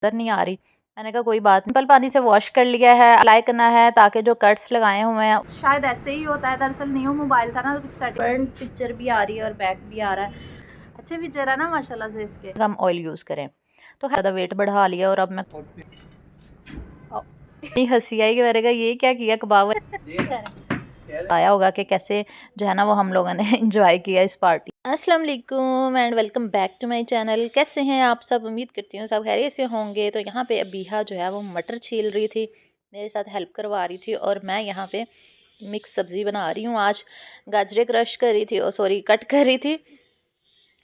नज़र नहीं आ रही। मैंने कहा कोई बात नहीं, सिंपल पानी से वॉश कर लिया है। अप्लाई करना है ताकि जो कट्स लगाए हुए हैं, शायद ऐसे ही होता है। दरअसल न्यू मोबाइल था ना, तो कुछ फ्रंट पिक्चर भी आ रही है और बैक भी आ रहा है। अच्छे फीचर है ना माशाल्लाह से इसके। हम ऑयल यूज़ करें तो ज़्यादा वेट बढ़ा लिया और अब मैं इतनी हंसी आई कि मैंने कहा ये क्या किया कबाब आया होगा कि कैसे जो है ना वो हम लोगों ने एंजॉय किया इस पार्टी। अस्सलाम वालेकुम and welcome back to my channel. कैसे हैं आप सब? उम्मीद करती हूँ सब खैरियत से होंगे। तो यहाँ पे अबीहा जो है वो मटर छील रही थी, मेरे साथ हेल्प करवा रही थी, और मैं यहाँ पे मिक्स सब्ज़ी बना रही हूँ। आज गाजरें क्रश कर रही थी, और सॉरी कट कर रही थी।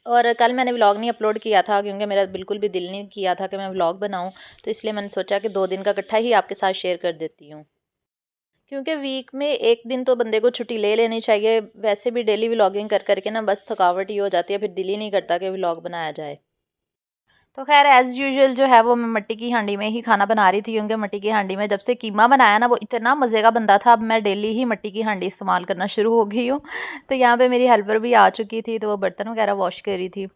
और कल मैंने व्लॉग नहीं अपलोड किया था क्योंकि मेरा बिल्कुल भी दिल नहीं किया था कि मैं व्लॉग बनाऊँ, तो इसलिए मैंने सोचा कि 2 दिन का इकट्ठा ही आपके साथ शेयर कर देती हूँ। क्योंकि वीक में एक दिन तो बंदे को छुट्टी ले लेनी चाहिए। वैसे भी डेली व्लॉगिंग कर करके ना बस थकावट ही हो जाती है, फिर दिल ही नहीं करता कि व्लॉग बनाया जाए। तो खैर एज़ यूजुअल जो है वो मैं मिट्टी की हांडी में ही खाना बना रही थी, क्योंकि मिट्टी की हांडी में जब से कीमा बनाया ना वो इतना मज़े का बनता था। अब मैं डेली ही मिट्टी की हांडी इस्तेमाल करना शुरू हो गई हूँ। तो यहाँ पे मेरी हेल्पर भी आ चुकी थी, तो वो बर्तन वगैरह वॉश कर रही थी।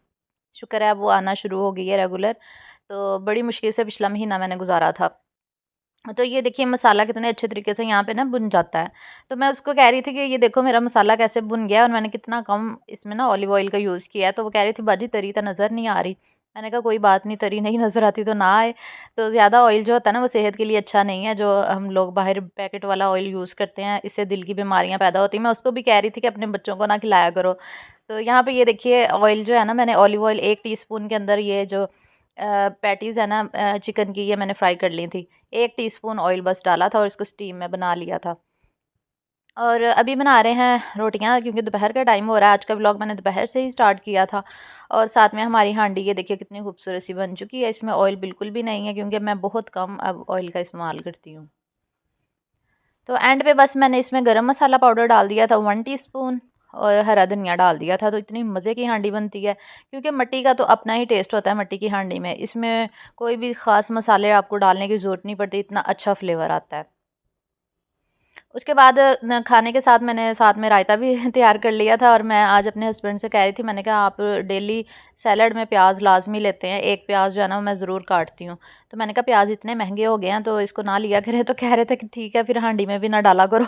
शुक्र है अब वो आना शुरू हो गई है रेगुलर। तो बड़ी मुश्किल से पिछला महीना मैंने गुजारा था। तो ये देखिए मसाला कितने अच्छे तरीके से यहाँ पे ना भुन जाता है। तो मैं उसको कह रही थी कि ये देखो मेरा मसाला कैसे भुन गया है, और मैंने कितना कम इसमें ना ऑलिव ऑयल का यूज़ किया है। तो वो कह रही थी बाजी तरी तो नज़र नहीं आ रही। मैंने कहा कोई बात नहीं, तरी नहीं नज़र आती तो ना आए। तो ज़्यादा ऑयल जो होता है ना वो सेहत के लिए अच्छा नहीं है, जो हम लोग बाहर पैकेट वाला ऑयल यूज़ करते हैं, इससे दिल की बीमारियाँ पैदा होती हैं। मैं उसको भी कह रही थी कि अपने बच्चों को ना खिलाया करो। तो यहाँ पे ये देखिए ऑयल जो है ना, मैंने ऑलिव ऑयल 1 टीस्पून के अंदर ये जो पैटीज़ है ना चिकन की, ये मैंने फ्राई कर ली थी। 1 टीस्पून ऑयल बस डाला था और इसको स्टीम में बना लिया था। और अभी बना रहे हैं रोटियां, क्योंकि दोपहर का टाइम हो रहा है। आज का व्लॉग मैंने दोपहर से ही स्टार्ट किया था। और साथ में हमारी हांडी ये देखिए कितनी खूबसूरत सी बन चुकी है। इसमें ऑयल बिल्कुल भी नहीं है, क्योंकि मैं बहुत कम अब ऑयल का इस्तेमाल करती हूँ। तो एंड पे बस मैंने इसमें गरम मसाला पाउडर डाल दिया था 1 टीस्पून, और हरा धनिया डाल दिया था। तो इतनी मज़े की हांडी बनती है, क्योंकि मिट्टी का तो अपना ही टेस्ट होता है मिट्टी की हांडी में। इसमें कोई भी ख़ास मसाले आपको डालने की ज़रूरत नहीं पड़ती, इतना अच्छा फ्लेवर आता है। उसके बाद खाने के साथ मैंने साथ में रायता भी तैयार कर लिया था। और मैं आज अपने हस्बैंड से कह रही थी, मैंने कहा आप डेली सैलड में प्याज लाजमी लेते हैं, एक प्याज जो है ना मैं ज़रूर काटती हूँ। तो मैंने कहा प्याज इतने महंगे हो गए हैं तो इसको ना लिया करें। तो कह रहे थे कि ठीक है फिर हांडी में भी ना डाला करो।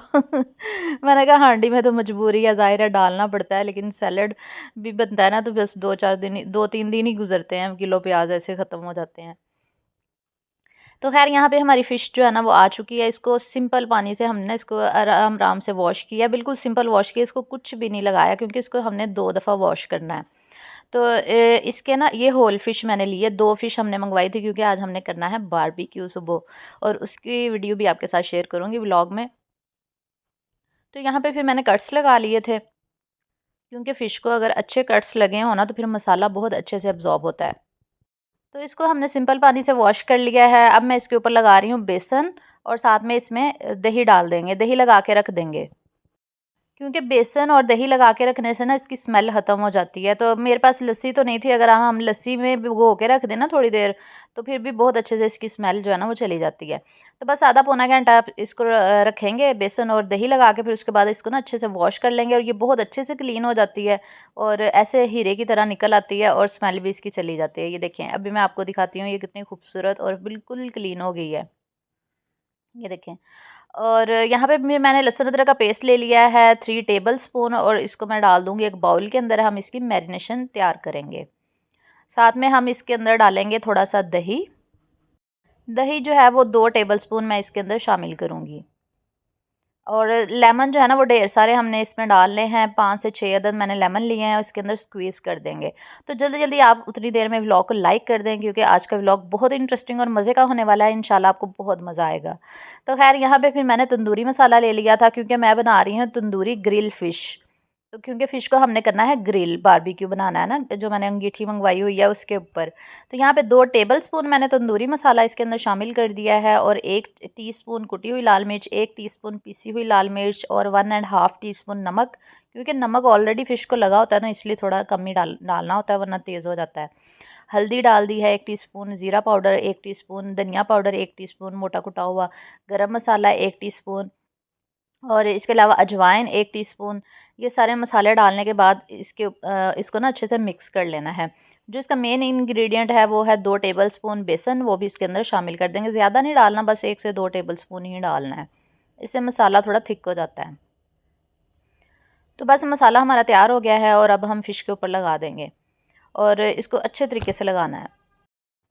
मैंने कहा हांडी में तो मजबूरी है, ज़ाहिर है डालना पड़ता है, लेकिन सैलड भी बनता है ना तो बस 2-3 दिन ही गुजरते हैं, किलो प्याज ऐसे ख़त्म हो जाते हैं। तो ख़ैर यहाँ पे हमारी फ़िश जो है ना वो आ चुकी है। इसको सिंपल पानी से हमने इसको आराम आराम से वॉश किया, बिल्कुल सिंपल वॉश किया, इसको कुछ भी नहीं लगाया, क्योंकि इसको हमने 2 दफ़ा वॉश करना है। तो इसके ना ये होल फ़िश मैंने ली है, 2 फ़िश हमने मंगवाई थी, क्योंकि आज हमने करना है बारबेक्यू सुबह, और उसकी वीडियो भी आपके साथ शेयर करूँगी व्लॉग में। तो यहाँ पे फिर मैंने कट्स लगा लिए थे, क्योंकि फ़िश को अगर अच्छे कट्स लगे हों ना तो फिर मसाला बहुत अच्छे से अब्ज़ॉर्ब होता है। तो इसको हमने सिंपल पानी से वॉश कर लिया है। अब मैं इसके ऊपर लगा रही हूँ बेसन, और साथ में इसमें दही डाल देंगे, दही लगा के रख देंगे, क्योंकि बेसन और दही लगा के रखने से ना इसकी स्मेल ख़त्म हो जाती है। तो मेरे पास लस्सी तो नहीं थी, अगर हम लस्सी में भिगो के रख दें ना थोड़ी देर, तो फिर भी बहुत अच्छे से इसकी स्मेल जो है ना वो चली जाती है। तो बस आधा पौना घंटा आप इसको रखेंगे बेसन और दही लगा के, फिर उसके बाद इसको ना अच्छे से वॉश कर लेंगे, और ये बहुत अच्छे से क्लीन हो जाती है, और ऐसे हीरे की तरह निकल आती है, और स्मेल भी इसकी चली जाती है। ये देखें अभी मैं आपको दिखाती हूँ ये कितनी खूबसूरत और बिल्कुल क्लीन हो गई है। ये देखें। और यहाँ पे मैंने लहसुन अदरक का पेस्ट ले लिया है 3 टेबलस्पून, और इसको मैं डाल दूँगी एक बाउल के अंदर। हम इसकी मैरिनेशन तैयार करेंगे। साथ में हम इसके अंदर डालेंगे थोड़ा-सा दही। दही जो है वो 2 टेबलस्पून मैं इसके अंदर शामिल करूँगी। और लेमन जो है ना वो ढेर सारे हमने इसमें डालने हैं, 5 से 6 अदद मैंने लेमन लिए हैं, और इसके अंदर स्क्वीज़ कर देंगे। तो जल्दी-जल्दी आप उतनी देर में व्लॉग को लाइक कर दें, क्योंकि आज का व्लॉग बहुत इंटरेस्टिंग और मज़े का होने वाला है। इंशाल्लाह आपको बहुत मज़ा आएगा। तो ख़ैर यहाँ पे फिर मैंने तंदूरी मसाला ले लिया था, क्योंकि मैं बना रही हूँ तंदूरी ग्रिल फ़िश। तो क्योंकि फ़िश को हमने करना है ग्रिल, बारबेक्यू बनाना है ना, जो मैंने अंगीठी मंगवाई हुई है उसके ऊपर। तो यहाँ पे 2 टेबलस्पून मैंने तंदूरी मसाला इसके अंदर शामिल कर दिया है, और 1 टीस्पून कुटी हुई लाल मिर्च, 1 टीस्पून पीसी हुई लाल मिर्च, और 1 एंड हाफ़ टीस्पून नमक। क्योंकि नमक ऑलरेडी फ़िश को लगा होता है ना, इसलिए थोड़ा कम ही डालना होता है, वरना तेज़ हो जाता है। हल्दी डाल दी है 1 टीस्पून, ज़ीरा पाउडर 1 टीस्पून, धनिया पाउडर 1 टीस्पून मोटा कुटा हुआ, गरम मसाला 1 टीस्पून, और इसके अलावा अजवाइन 1 टीस्पून। ये सारे मसाले डालने के बाद इसको ना अच्छे से मिक्स कर लेना है। जो इसका मेन इंग्रेडिएंट है वो है 2 टेबलस्पून बेसन, वो भी इसके अंदर शामिल कर देंगे। ज़्यादा नहीं डालना, बस 1 से 2 टेबलस्पून ही डालना है, इससे मसाला थोड़ा थिक हो जाता है। तो बस मसाला हमारा तैयार हो गया है और अब हम फ़िश के ऊपर लगा देंगे और इसको अच्छे तरीके से लगाना है।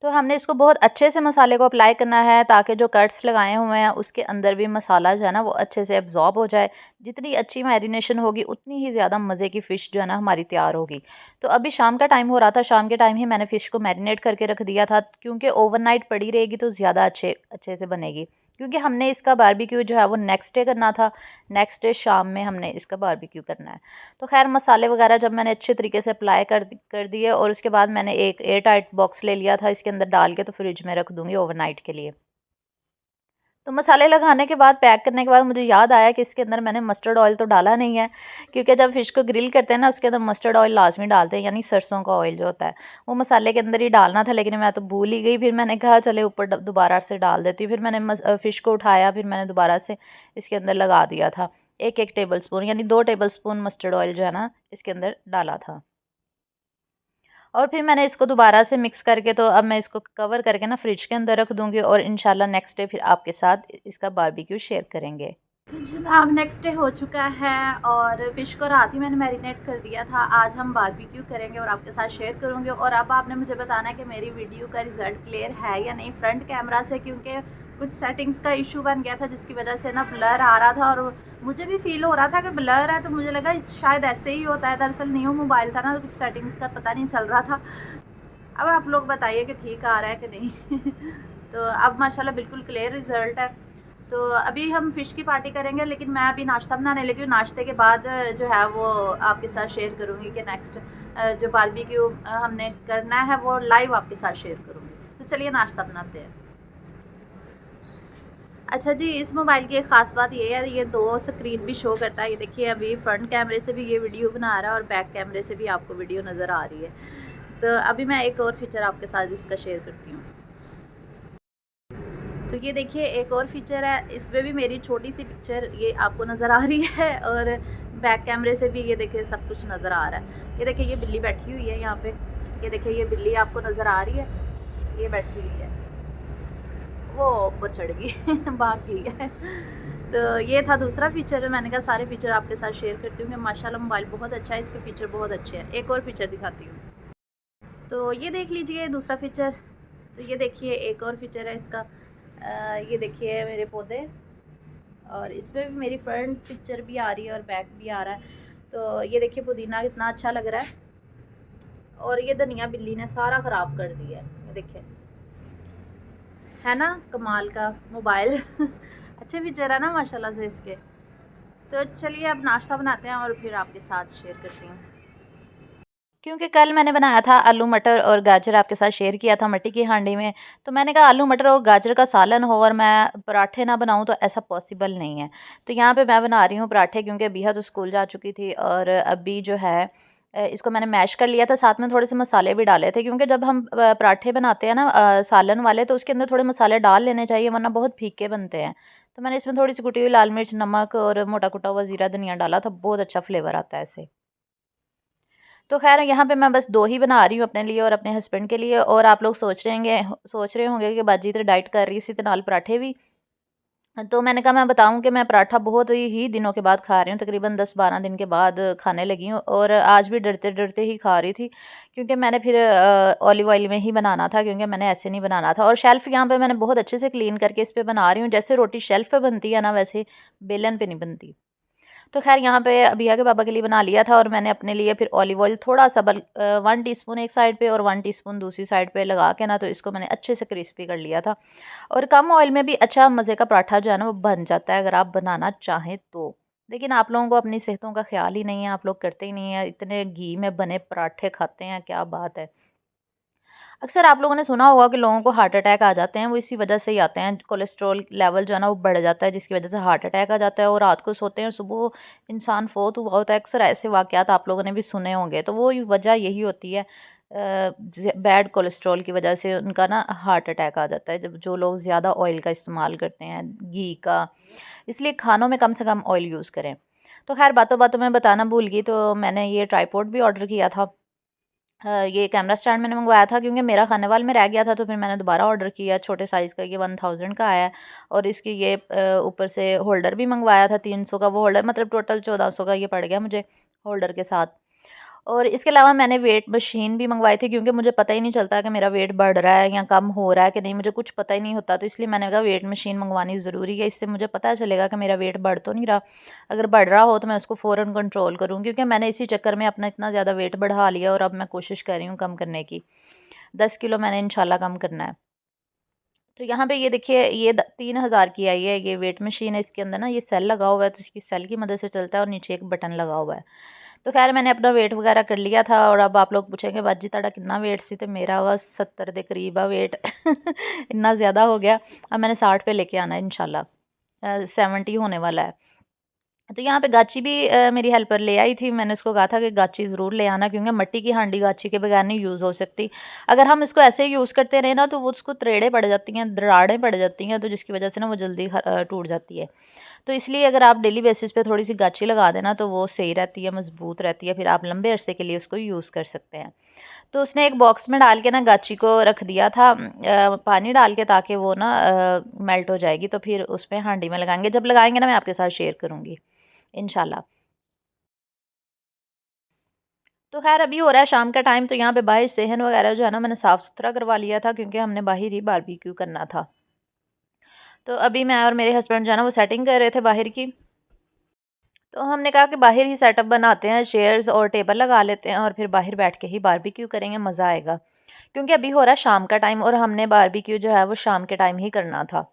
तो हमने इसको बहुत अच्छे से मसाले को अप्लाई करना है ताकि जो कट्स लगाए हुए हैं उसके अंदर भी मसाला जो है ना वो अच्छे से एब्जॉर्ब हो जाए। जितनी अच्छी मैरिनेशन होगी उतनी ही ज़्यादा मज़े की फ़िश जो है ना हमारी तैयार होगी। तो अभी शाम का टाइम हो रहा था, शाम के टाइम ही मैंने फ़िश को मैरिनेट करके रख दिया था, क्योंकि ओवरनाइट पड़ी रहेगी तो ज़्यादा अच्छे से बनेगी। क्योंकि हमने इसका बारबेक्यू जो है वो नेक्स्ट डे करना था, नेक्स्ट डे शाम में हमने इसका बारबेक्यू करना है। तो खैर मसाले वगैरह जब मैंने अच्छे तरीके से अप्लाई कर दिए और उसके बाद मैंने एक एयर टाइट बॉक्स ले लिया था, इसके अंदर डाल के तो फ्रिज में रख दूँगी ओवरनाइट के लिए। तो मसाले लगाने के बाद, पैक करने के बाद मुझे याद आया कि इसके अंदर मैंने मस्टर्ड ऑयल तो डाला नहीं है, क्योंकि जब फ़िश को ग्रिल करते हैं ना उसके अंदर मस्टर्ड ऑयल लाज़मी डालते हैं, यानी सरसों का ऑयल जो होता है, वो मसाले के अंदर ही डालना था, लेकिन मैं तो भूल ही गई। फिर मैंने कहा चले ऊपर दोबारा से डाल देती हूँ। फिर मैंने फ़िश को उठाया, फिर मैंने दोबारा से इसके अंदर लगा दिया था। 1-1 टेबलस्पून यानी 2 टेबलस्पून मस्टर्ड ऑयल जो है ना इसके अंदर डाला था। और फिर मैंने इसको दोबारा से मिक्स करके, तो अब मैं इसको कवर करके ना फ्रिज के अंदर रख दूँगी और इंशाल्लाह नेक्स्ट डे फिर आपके साथ इसका बारबेक्यू शेयर करेंगे। तो जनाब नेक्स्ट डे हो चुका है और फ़िश को रात ही मैंने मैरिनेट कर दिया था। आज हम बारबेक्यू करेंगे और आपके साथ शेयर करूँगी। और अब आपने मुझे बताना है कि मेरी वीडियो का रिज़ल्ट क्लियर है या नहीं फ्रंट कैमरा से, क्योंकि कुछ सेटिंग्स का इशू बन गया था जिसकी वजह से ना ब्लर आ रहा था और मुझे भी फील हो रहा था कि ब्लर है, तो मुझे लगा शायद ऐसे ही होता है। दरअसल न्यू मोबाइल था ना, तो कुछ सेटिंग्स का पता नहीं चल रहा था। अब आप लोग बताइए कि ठीक आ रहा है कि नहीं। तो अब माशाल्लाह बिल्कुल क्लियर रिज़ल्ट है। तो अभी हम फ़िश की पार्टी करेंगे, लेकिन मैं अभी नाश्ता बनाने लगी हूँ। नाश्ते के बाद जो है वो आपके साथ शेयर करूँगी कि नेक्स्ट जो बारबेक्यू हमने करना है वो लाइव आपके साथ शेयर करूँगी। तो चलिए नाश्ता बनाते हैं। अच्छा जी, इस मोबाइल की एक ख़ास बात ये है, ये 2 स्क्रीन भी शो करता है। ये देखिए अभी फ्रंट कैमरे से भी ये वीडियो बना रहा है और बैक कैमरे से भी आपको वीडियो नज़र आ रही है। तो अभी मैं एक और फ़ीचर आपके साथ इसका शेयर करती हूँ। तो ये देखिए एक और फ़ीचर है, इसमें भी मेरी छोटी सी पिक्चर ये आपको नज़र आ रही है और बैक कैमरे से भी ये देखिए सब कुछ नज़र आ रहा है। ये देखिए ये बिल्ली बैठी हुई है यहाँ पे, ये देखिए ये बिल्ली आपको नज़र आ रही है, ये बैठी हुई है, वो ऊपर चढ़ गई भाग गई है। तो ये था दूसरा फ़ीचर। मैंने कहा सारे फ़ीचर आपके साथ शेयर करती हूँ कि माशाल्लाह मोबाइल बहुत अच्छा है, इसके फ़ीचर बहुत अच्छे हैं। एक और फ़ीचर दिखाती हूँ। तो ये देख लीजिए दूसरा फ़ीचर। तो ये देखिए एक और फ़ीचर है इसका। ये देखिए मेरे पौधे, और इसमें भी मेरी फ्रंट पिक्चर भी आ रही है और बैक भी आ रहा है। तो ये देखिए पुदीना कितना अच्छा लग रहा है, और ये धनिया बिल्ली ने सारा ख़राब कर दिया है। ये देखिए, है ना कमाल का मोबाइल। अच्छे फीचर है ना माशाल्लाह से इसके। तो चलिए अब नाश्ता बनाते हैं और फिर आपके साथ शेयर करती हूँ। क्योंकि कल मैंने बनाया था आलू मटर और गाजर, आपके साथ शेयर किया था मट्टी की हांडी में। तो मैंने कहा आलू मटर और गाजर का सालन हो और मैं पराठे ना बनाऊं, तो ऐसा पॉसिबल नहीं है। तो यहाँ पे मैं बना रही हूँ पराठे, क्योंकि बिहा तो स्कूल जा चुकी थी और अभी जो है इसको मैंने मैश कर लिया था। साथ में थोड़े से मसाले भी डाले थे, क्योंकि जब हम पराठे बनाते हैं ना सालन वाले, तो उसके अंदर थोड़े मसाले डाल लेने चाहिए, वरना बहुत फीके बनते हैं। तो मैंने इसमें थोड़ी सी कुटी हुई लाल मिर्च, नमक और मोटा कुटा हुआ ज़ीरा धनिया डाला था, बहुत अच्छा फ्लेवर आता है इससे। तो ख़ैर यहाँ पे मैं बस 2 ही बना रही हूँ अपने लिए और अपने हस्बैंड के लिए। और आप लोग सोच रहे होंगे कि बाजी तो डाइट कर रही सी, तो नाल पराठे भी। तो मैंने कहा मैं बताऊँ कि मैं पराठा बहुत ही दिनों के बाद खा रही हूँ, तकरीबन 10-12 दिन के बाद खाने लगी हूँ, और आज भी डरते-डरते ही खा रही थी, क्योंकि मैंने फिर ऑलिव ऑयल में ही बनाना था, क्योंकि मैंने ऐसे नहीं बनाना था। और शेल्फ़ यहाँ पे मैंने बहुत अच्छे से क्लीन करके इस पे बना रही हूँ। जैसे रोटी शेल्फ़ पे बनती है ना, वैसे बेलन पे नहीं बनती। तो ख़ैर यहाँ पे अभिया के पापा के लिए बना लिया था, और मैंने अपने लिए फिर ऑलिव ऑयल थोड़ा-सा 1 टीस्पून एक साइड पे और 1 टीस्पून दूसरी साइड पे लगा के ना, तो इसको मैंने अच्छे से क्रिस्पी कर लिया था। और कम ऑयल में भी अच्छा मज़े का पराठा जो है ना वो बन जाता है, अगर आप बनाना चाहें तो। लेकिन आप लोगों को अपनी सेहतों का ख़्याल ही नहीं है, आप लोग करते ही नहीं हैं, इतने घी में बने पराठे खाते हैं, क्या बात है। अक्सर आप लोगों ने सुना होगा कि लोगों को हार्ट अटैक आ जाते हैं, वो इसी वजह से ही आते हैं। कोलेस्ट्रॉल लेवल जो है ना वो बढ़ जाता है, जिसकी वजह से हार्ट अटैक आ जाता है, और रात को सोते हैं और सुबह इंसान फोत हुआ होता है। अक्सर ऐसे वाक़यात आप लोगों ने भी सुने होंगे। तो वो वजह यही होती है, बैड कोलेस्ट्रॉल की वजह से उनका ना हार्ट अटैक आ जाता है, जब जो लोग ज़्यादा ऑयल का इस्तेमाल करते हैं, घी का। इसलिए खानों में कम से कम ऑयल यूज़ करें। तो खैर बातों बातों में बताना भूल गई, तो मैंने ये ट्राइपॉड भी ऑर्डर किया था। ये कैमरा स्टैंड मैंने मंगवाया था क्योंकि मेरा खानेवाल में रह गया था, तो फिर मैंने दोबारा ऑर्डर किया छोटे साइज़ का। ये 1000 का आया है और इसकी ये ऊपर से होल्डर भी मंगवाया था 300 का, वो होल्डर मतलब टोटल 1400 का ये पड़ गया मुझे होल्डर के साथ। और इसके अलावा मैंने वेट मशीन भी मंगवाई थी क्योंकि मुझे पता ही नहीं चलता कि मेरा वेट बढ़ रहा है या कम हो रहा है कि नहीं, मुझे कुछ पता ही नहीं होता, तो इसलिए मैंने कहा वेट मशीन मंगवानी ज़रूरी है, इससे मुझे पता चलेगा कि मेरा वेट बढ़ तो नहीं रहा। अगर बढ़ रहा हो तो मैं उसको फ़ौरन कंट्रोल करूँ, क्योंकि मैंने इसी चक्कर में अपना इतना ज़्यादा वेट बढ़ा लिया और अब मैं कोशिश कर रही हूँ कम करने की। 10 किलो मैंने इंशाल्लाह कम करना है। तो यहाँ पे ये देखिए ये 3000 की आई है, ये वेट मशीन है। इसके अंदर ना ये सेल लगा हुआ है, तो इसकी सेल की मदद से चलता है और नीचे एक बटन लगा हुआ है। तो खैर मैंने अपना वेट वगैरह कर लिया था और अब आप लोग पूछेंगे बाजी ताड़ा कितना वेट सी, तो मेरा बस 70 के करीब है वेट इतना ज़्यादा हो गया। अब मैंने 60 पे लेके आना है इंशाल्लाह, 70 होने वाला है। तो यहाँ पे गाची भी मेरी हेल्पर ले आई थी। मैंने उसको कहा था कि गाची ज़रूर ले आना, क्योंकि मिट्टी की हांडी गाची के बगैर नहीं यूज़ हो सकती। अगर हम इसको ऐसे ही यूज़ करते रहे ना तो वो उसको त्रेड़े पड़ जाती हैं, दरारें पड़ जाती हैं, तो जिसकी वजह से ना वो जल्दी टूट जाती है। तो इसलिए अगर आप डेली बेसिस पे थोड़ी सी गाची लगा देना तो वो सही रहती है, मज़बूत रहती है, फिर आप लंबे अरसे के लिए उसको यूज़ कर सकते हैं। तो उसने एक बॉक्स में डाल के ना गाची को रख दिया था पानी डाल के, ताकि वो ना मेल्ट हो जाएगी, तो फिर उसमें हांडी में लगाएंगे। जब लगाएंगे ना मैं आपके साथ शेयर करूँगी इंशाल्लाह। तो खैर अभी हो रहा है शाम का टाइम, तो यहाँ पे बाहर सेहन वगैरह जो है ना मैंने साफ़ सुथरा करवा लिया था, क्योंकि हमने बाहर ही बारबेक्यू करना था। तो अभी मैं और मेरे हस्बैंड जो है ना वो सेटिंग कर रहे थे बाहर की। तो हमने कहा कि बाहर ही सेटअप बनाते हैं, चेयर्स और टेबल लगा लेते हैं और फिर बाहर बैठ के ही बारबेक्यू करेंगे, मज़ा आएगा। क्योंकि अभी हो रहा है शाम का टाइम और हमने बारबेक्यू जो है वो शाम के टाइम ही करना था।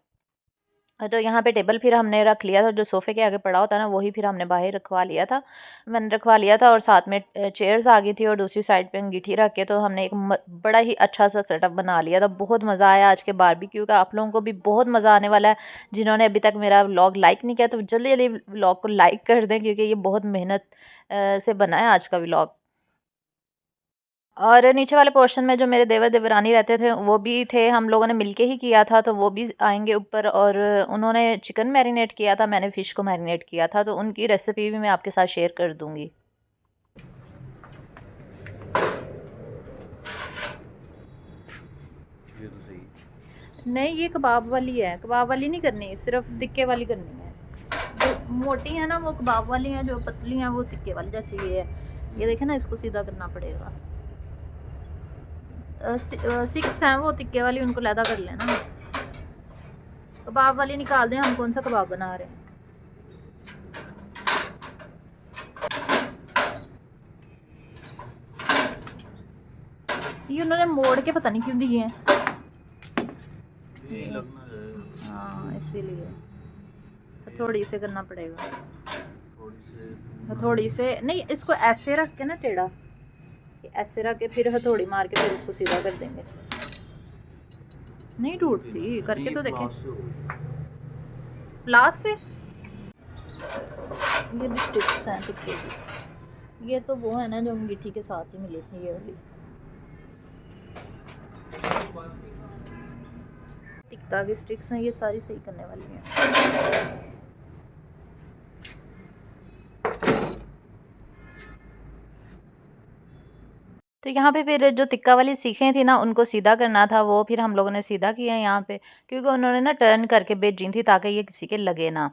तो यहाँ पे टेबल फिर हमने रख लिया था, जो सोफ़े के आगे पड़ा होता है ना वही फिर हमने बाहर रखवा लिया था। मैंने रखवा लिया था और साथ में चेयर्स आ गई थी और दूसरी साइड पे अंगीठी रख के, तो हमने एक बड़ा ही अच्छा सा सेटअप बना लिया था। बहुत मज़ा आया आज के बारबेक्यू का, आप लोगों को भी बहुत मज़ा आने वाला है। जिन्होंने अभी तक मेरा व्लॉग लाइक नहीं किया तो जल्दी जल्दी व्लॉग को लाइक कर दें, क्योंकि ये बहुत मेहनत से बना है आज का व्लॉग। और नीचे वाले पोर्शन में जो मेरे देवर देवरानी रहते थे वो भी थे, हम लोगों ने मिलके ही किया था, तो वो भी आएंगे ऊपर। और उन्होंने चिकन मैरिनेट किया था, मैंने फ़िश को मैरिनेट किया था, तो उनकी रेसिपी भी मैं आपके साथ शेयर कर दूँगी। नहीं, ये कबाब वाली है, कबाब वाली नहीं करनी, सिर्फ तिक्के वाली करनी है। जो मोटी है ना वो कबाब वाली है, जो पतली हैं वो तिक्के वाली। जैसे ये है, ये देखे ना, इसको सीधा करना पड़ेगा। 6 हैं वो तिक्के वाली, उनको लैदा कर लेना। कबाब वाली निकाल दें, हम कौन सा कबाब बना रहे हैं। ये उन्होंने मोड़ के पता नहीं क्यों दिए हैं, हाँ इसीलिए हथौड़ी से करना पड़ेगा। हथौड़ी से नहीं, इसको ऐसे रख के ना टेढ़ा, ऐसे रख के फिर हथौड़ी मार के फिर इसको सीधा कर देंगे। नहीं टूटती, करके तो देखें। प्लास से ये भी स्टिक्स हैं टिक्के की। ये तो वो है ना जो अंगीठी के साथ ही मिली थी, ये वाली टिक्का की स्टिक्स हैं, ये सारी सही करने वाली हैं। तो यहाँ पे फिर जो तिक्का वाली सीखें थी ना उनको सीधा करना था, वो फिर हम लोगों ने सीधा किया यहाँ पे, क्योंकि उन्होंने ना टर्न करके भेजी थी ताकि ये किसी के लगे ना।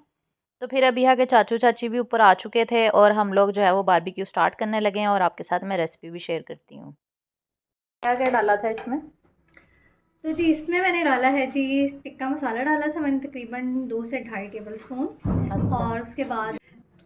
तो फिर अभी यहाँ के चाचू चाची भी ऊपर आ चुके थे और हम लोग जो है वो बारबेक्यू स्टार्ट करने लगे हैं, और आपके साथ मैं रेसिपी भी शेयर करती हूँ। क्या क्या डाला था इसमें? तो जी इसमें मैंने डाला है जी टिक्का मसाला डाला था मैंने तकरीबन 2 से 2.5 टेबल स्पून। अच्छा। और उसके बाद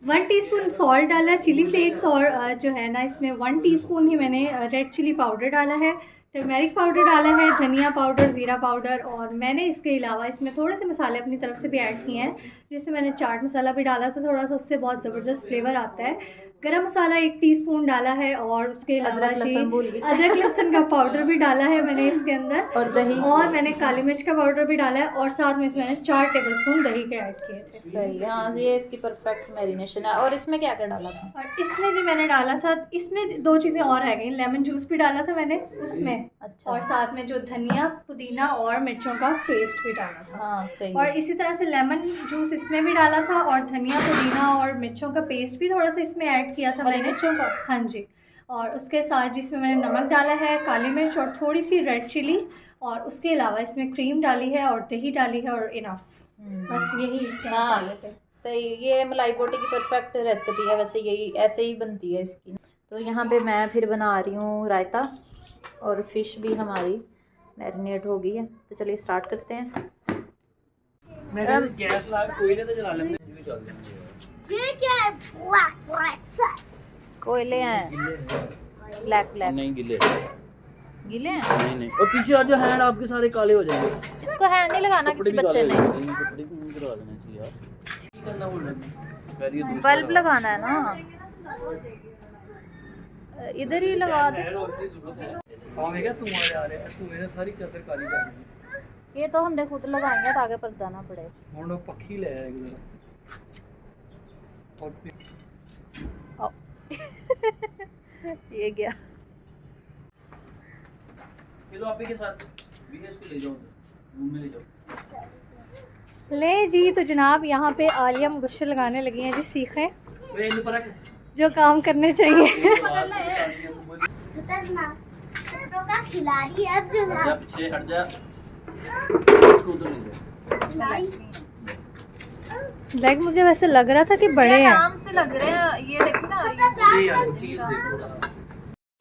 1 टीस्पून सॉल्ट डाला है, चिली फ्लेक्स, और जो है ना इसमें 1 टीस्पून ही मैंने रेड चिली पाउडर डाला है, टर्मेरिक पाउडर डाला है, धनिया पाउडर, ज़ीरा पाउडर, और मैंने इसके अलावा इसमें थोड़े से मसाले अपनी तरफ से भी ऐड किए हैं, जिसमें मैंने चाट मसाला भी डाला था थोड़ा सा, उससे बहुत ज़बरदस्त फ्लेवर आता है। गरम मसाला 1 टीस्पून डाला है, और उसके अलावा जी अदरक लहसुन का पाउडर भी डाला है मैंने इसके अंदर, और दही, और मैंने काली मिर्च का पाउडर भी डाला है, और साथ में मैंने 4 टेबल स्पून दही के ऐड किए थे। सही, हाँ ये इसकी परफेक्ट मैरिनेशन है। और इसमें क्या क्या डाला था? और इसमें जो मैंने डाला था, इसमें 2 चीज़ें और रह गई, लेमन जूस भी डाला था मैंने उसमें, अच्छा। और साथ में जो धनिया पुदीना और मिर्चों का पेस्ट भी डाला था। हाँ सही। और इसी तरह से लेमन जूस इसमें भी डाला था, और धनिया पुदीना और मिर्चों का पेस्ट भी थोड़ा सा इसमें ऐड किया था मैंने। मिर्चों का? हाँ जी। और उसके साथ जिसमें मैंने नमक डाला है, काली मिर्च और थोड़ी सी रेड चिली, और उसके अलावा इसमें क्रीम डाली है और दही डाली है और इनफ। बस यही इसके मसाले थे। सही, ये मलाई बोटी की परफेक्ट रेसिपी है। वैसे यही ऐसे ही बनती है इसकी। तो यहाँ पे मैं फिर बना रही हूँ रायता, और फ़िश भी हमारी मैरिनेट हो गई है। तो चलिए स्टार्ट करते हैं। गैस ला कोयले तो जला लेंगे। ये क्या है? Black sir. कोयले हैं ब्लैक नहीं गिले गीले हैं। नहीं और पीछे आ जाओ, हैंड आपके सारे काले हो जाएंगे। इसको हैंड नहीं लगाना किसी बच्चे ने। कपड़े क्यों करवा देना इसे यार? की करना बोल रहा है, बल्ब लगाना है ना, इधर ही लगा दे। क्या तू आ रहा है? तू मेरे सारी चादर काली कर दी। ये तो हमने खुद लगाएंगे ताकि पर्दा ना पड़े। ਹੁਣ पक्षी ले आया एक आओ। ये क्या? ये लो आप ही के साथ भी है, इसको ले जाओ रूम में ले जाओ। ले जी, तो जनाब यहाँ पे आलिया गुस्से लगाने लगी हैं जी। सीखें वे इन पर रख जो काम करने चाहिए। खतरनाक तो का खिलाड़ी है जो हट जा, पीछे हट जा, इसको उधर ले जा। लेग मुझे वैसे लग रहा था कि बड़े हैं। आराम से लग रहे हैं, ये देखो ना। ये यार चीज देखो।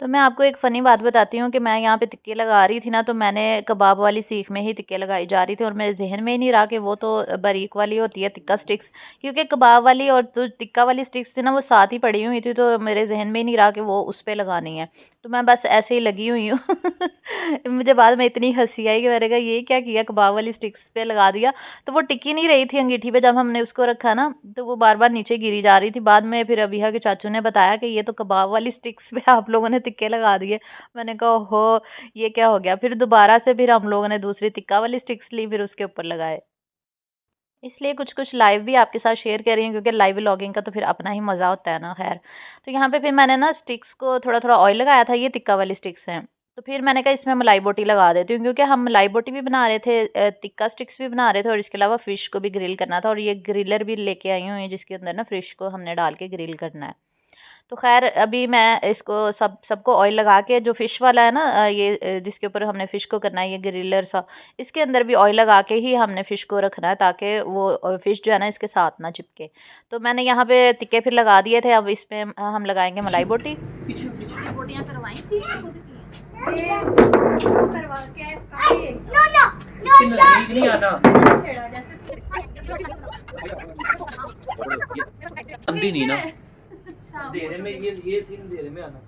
तो मैं आपको एक फ़नी बात बताती हूँ कि मैं यहाँ पे टिक्के लगा रही थी ना, तो मैंने कबाब वाली सीख में ही टिक्के लगाई जा रही थी, और मेरे जहन में ही नहीं रहा कि वो तो बारीक वाली होती है टिक्का स्टिक्स, क्योंकि कबाब वाली और तो टिक्का वाली स्टिक्स थी ना वो साथ ही पड़ी हुई थी, तो मेरे जहन में ही नहीं रहा कि वो उस पर लगानी है। तो मैं बस ऐसे ही लगी हुई हूँ। मुझे बाद में इतनी हंसी आई कि मैंने कहा ये क्या किया, कबाब वाली स्टिक्स पे लगा दिया। तो वो टिकी नहीं रही थी अंगीठी पे, जब हमने उसको रखा ना तो वो बार बार नीचे गिरी जा रही थी। बाद में फिर अबिहा के चाचू ने बताया कि ये तो कबाब वाली स्टिक्स पे आप लोगों ने टिक्के लगा दिए। मैंने कहा हो ये क्या हो गया। फिर दोबारा से फिर हम लोगों ने दूसरी टिक्का वाली स्टिक्स ली, फिर उसके ऊपर लगाए। इसलिए कुछ कुछ लाइव भी आपके साथ शेयर कर रही हूँ, क्योंकि लाइव व्लॉगिंग का तो फिर अपना ही मज़ा होता है ना। खैर, तो यहाँ पे फिर मैंने ना स्टिक्स को थोड़ा थोड़ा ऑयल लगाया था। ये टिक्का वाली स्टिक्स हैं, तो फिर मैंने कहा इसमें मलाई बोटी लगा देती हूँ, क्योंकि हम मलाई बोटी भी बना रहे थे, टिक्का स्टिक्स भी बना रहे थे, और इसके अलावा फ़िश को भी ग्रिल करना था। और ये ग्रिलर भी लेके आई हूँ, जिसके अंदर ना फ़िश को हमने डाल के ग्रिल करना है। तो खैर अभी मैं इसको सबको ऑयल लगा के, जो फ़िश वाला है ना जिसके ऊपर हमने फ़िश को करना है, ये ग्रिलर सा, इसके अंदर भी ऑयल लगा के ही हमने फ़िश को रखना है, ताकि वो फ़िश जो है ना इसके साथ ना चिपके। तो मैंने यहाँ पे टिक्के फिर लगा दिए थे। अब इसमें हम लगाएंगे मलाई बोटी। बोटियाँ करवाई थी खुद की। नो नो नहीं आना अंधी नहीं ना देने में, ये सीन देने में आना था।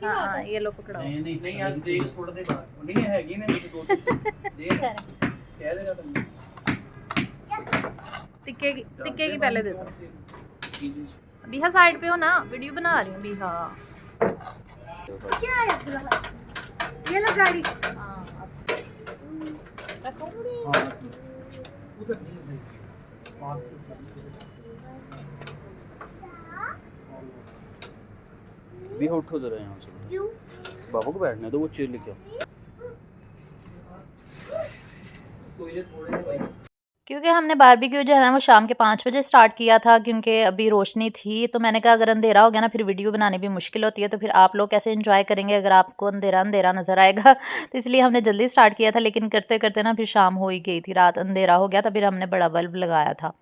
हाँ ये लो पकड़ाओ। नहीं नहीं नहीं यार दे छोड़ दे बाहर। नहीं हैगी ने दो दे कह देगा तुम। टिक्के की पहले दे दो। बीहा साइड पे हो ना, वीडियो बना रही हूँ। बीहा क्या है ये लो गाड़ी। उधर नहीं भी उठो जरा यहाँ से। बाबू को बैठने दो, वो चेयर लेके आओ। क्योंकि हमने बारबेक्यू जो है ना वो शाम के 5 बजे स्टार्ट किया था, क्योंकि अभी रोशनी थी। तो मैंने कहा अगर अंधेरा हो गया ना फिर वीडियो बनाने भी मुश्किल होती है, तो फिर आप लोग कैसे एंजॉय करेंगे अगर आपको अंधेरा अंधेरा नज़र आएगा। तो इसलिए हमने जल्दी स्टार्ट किया था, लेकिन करते करते ना फिर शाम हो ही गई थी, रात अंधेरा हो गया था। फिर हमने बड़ा बल्ब लगाया था।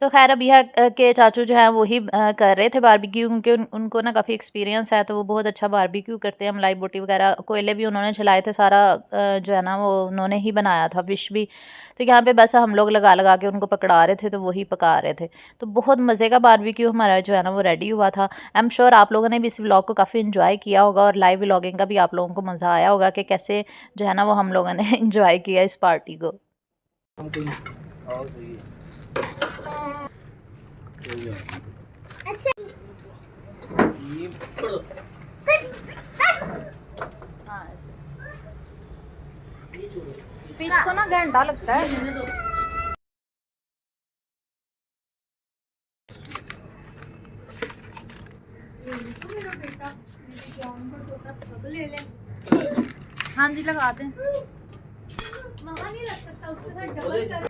तो खैर अब यह के चाचू जो हैं वही कर रहे थे बारबेक्यू, क्योंकि उनको ना काफ़ी एक्सपीरियंस है, तो वो बहुत अच्छा बारबेक्यू करते हैं। मलाई बोटी वगैरह कोयले भी उन्होंने चलाए थे, सारा जो है ना वो उन्होंने ही बनाया था। फ़िश भी तो यहाँ पे बस हम लोग लगा लगा के उनको पकड़ा रहे थे, तो वही पका रहे थे। तो बहुत मज़े का बारबेक्यू हमारा जो है ना वो रेडी हुआ था। आई एम श्योर आप लोगों ने भी इस व्लॉग को काफ़ी इन्जॉय किया होगा, और लाइव व्लॉगिंग का भी आप लोगों को मज़ा आया होगा कि कैसे जो है ना वो हम लोगों ने इन्जॉय किया इस पार्टी को। अच्छा फिश को ना घंटा लगता है। हाँ जी लगाते हैं। वहाँ नहीं लग सकता, उसके साथ डबल कर।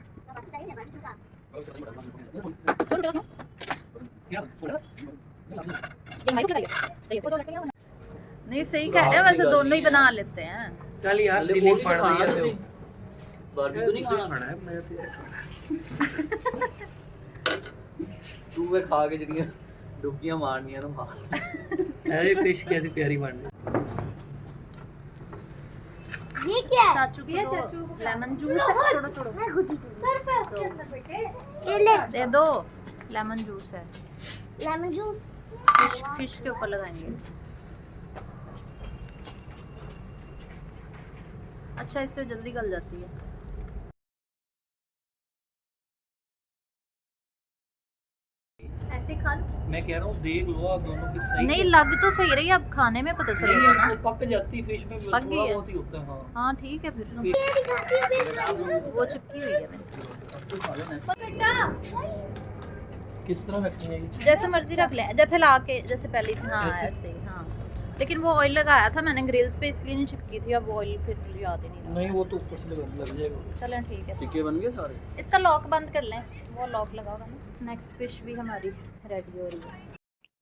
नहीं सही कह रहे हैं, वैसे दोनों ही बना लेते हैं। चल यार हल्ले चिली कोई पड़ खाना रही है है तो बारबेक्यू नहीं खाना खाना है मैं तू वे खा के जड़ियां डुबकियां मारनियां ना मार अरे फिश कैसी प्यारी बन रही ये क्या है? चाचू ये को चाचू दो लेमन जूस है, छोड़ो छोड़ो मैं खुद ही दूंगी। सर पे उसके अंदर बेटे। ये ले दे दो। लेमन जूस है, लेमन जूस। फिश के ऊपर लगाएंगे। अच्छा इससे जल्दी गल जाती है। ऐसे खा लो। मैं कह रहा हूँ देख लो आप दोनों की सही नहीं लग तो सही रही, अब खाने में पता चलेगा ना। वो पक जाती फिश में पक गई थोड़ा है? बहुत ही होता है हाँ हाँ ठीक है फिर तो। वो चिपकी हुई है मैंने। बेटा किस तरह रखनी है ये? जैसे मर्जी रख लें, जैसे ला के जैसे पहले थी, हाँ ऐसे ही हाँ। लेकिन वो ऑयल लगाया था मैंने ग्रिल्स पे, इसलिए नहीं चिपकी थी। अब ऑयल फिर मुझे याद ही नहीं रहा। नहीं वो तो ऊपर से लग जाएगा। चलें ठीक है, टिक्के बन गए सारे इसका लॉक बंद कर लें। वो लॉक लगाओ ना। नेक्स्ट फिश भी हमारी रेडी हो रही है।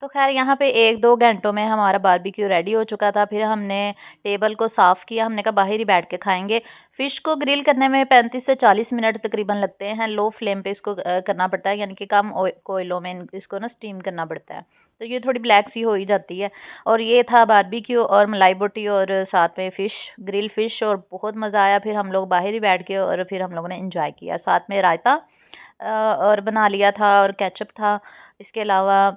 तो खैर यहाँ पे 1-2 घंटों में हमारा बारबेक्यू रेडी हो चुका था। फिर हमने टेबल को साफ़ किया, हमने कहा बाहर ही बैठ के खाएंगे। फ़िश को ग्रिल करने में 35 से 40 मिनट तकरीबन लगते हैं। लो फ्लेम पे इसको करना पड़ता है, यानी कि कम कोयलों में इसको ना स्टीम करना पड़ता है, तो ये थोड़ी ब्लैक सी हो ही जाती है। और ये था बारबेक्यू और मलाई बोटी और साथ में फ़िश, ग्रिल फ़िश, और बहुत मज़ा आया। फिर हम लोग बाहर ही बैठ के और फिर हम लोगों ने इंजॉय किया। साथ में रायता और बना लिया था और केचप था। इसके अलावा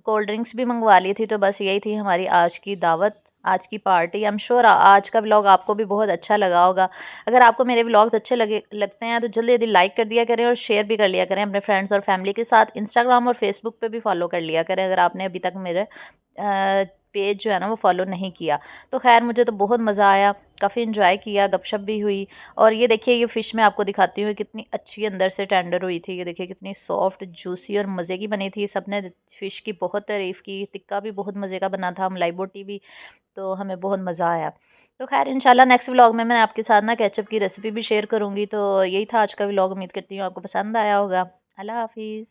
कोल्ड ड्रिंक्स भी मंगवा ली थी। तो बस यही थी हमारी आज की दावत, आज की पार्टी। आई एम श्योर आज का व्लॉग आपको भी बहुत अच्छा लगा होगा। अगर आपको मेरे व्लॉग्स अच्छे लगते हैं तो जल्दी जल्दी लाइक कर दिया करें और शेयर भी कर लिया करें अपने फ्रेंड्स और फैमिली के साथ। इंस्टाग्राम और फेसबुक पे भी फॉलो कर लिया करें अगर आपने अभी तक मेरे पेज जो है ना वो फॉलो नहीं किया। तो खैर मुझे तो बहुत मज़ा आया, काफ़ी इन्जॉय किया, गपशप भी हुई। और ये देखिए ये फ़िश मैं आपको दिखाती हूँ कितनी अच्छी अंदर से टेंडर हुई थी। ये देखिए कितनी सॉफ्ट, जूसी और मज़े की बनी थी। सबने फ़िश की बहुत तारीफ़ की। टिक्का भी बहुत मज़े का बना था, मलाई बोटी भी। तो हमें बहुत मज़ा आया। तो खैर इंशाल्लाह नेक्स्ट व्लॉग में मैं आपके साथ ना केचप की रेसिपी भी शेयर करूँगी। तो यही था आज का व्लॉग, उम्मीद करती हूँ आपको पसंद आया होगा। अल्लाह हाफ़िज़।